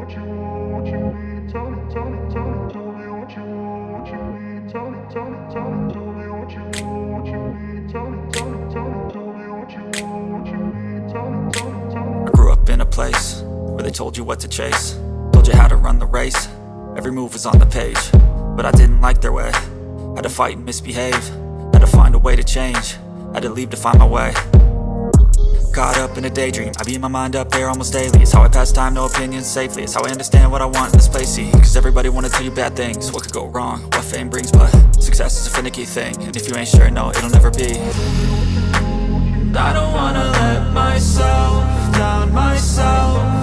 I grew up in a place where they told you what to chase, told you how to run the race, every move was on the page. But I didn't like their way, had to fight and misbehave, had to find a way to change, had to leave to find my way. Caught up in a daydream, I beat my mind up there almost daily. It's how I pass time, no opinions safely. It's how I understand what I want in this place, see. Cause everybody wanna tell you bad things, what could go wrong, what fame brings. But success is a finicky thing, and if you ain't sure, no, it'll never be. And I don't wanna let myself down myself.